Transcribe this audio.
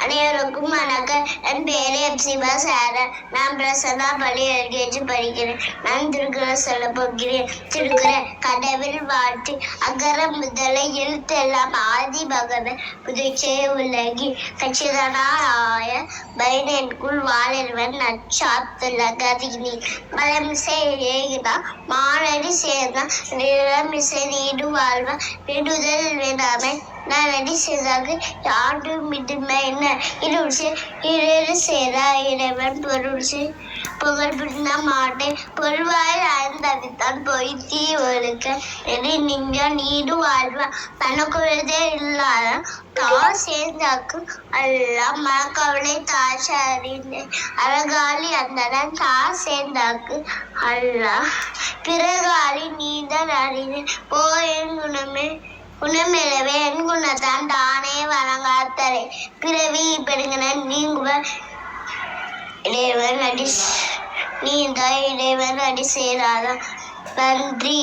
அனைவருக்கும் வணக்கம். என் பேரு சிவசாரன். நான் பிரசன்னா பள்ளி எல்கேஜி படிக்கிறேன். நான் திருக்குறள் சொல்ல போகிறேன். திருக்குறள் கடவுள் வாழ்த்து. அகர முதல எழுத்தெல்லாம் ஆதி பகவன் புதுச்சே உலகி கச்சிதனாய பைனென்குள் வாழவன் நச்சாத்துள்ள கதினி மலமிசை ஏகினா மானடி சேர்ந்தா நிலமிசை நீடு வாழ்வா விடுதல் வேணாமை நடி செய்தாக யாண்டு மிடுமை இருள் இரு சேரா இறைவன் பொருள் புகழ் பிடிந்த மாட்டை பொருள்வாயில் ஆய்ந்தவித்தான் போய் தீ ஒழுக்க நெறி நின்ற நீடு வாழ்வா தனக்குள்ளதே இல்லாத தார் சேர்ந்தாக்கு எல்லாம் மனக்கவலை தாச்சறிந்து அழகாளி அந்தடன் தார் சேர்ந்தாக்கு அல்லா பிறகாளி நீதான் அறிந்து போயின் குணமிழவே என் குணத்தான் தானே வணங்காத்தரை பிறவி பெருங்கன நீங்குவ இறைவன் அடி நீந்தா இறைவன் அடி சேராத நன்றி.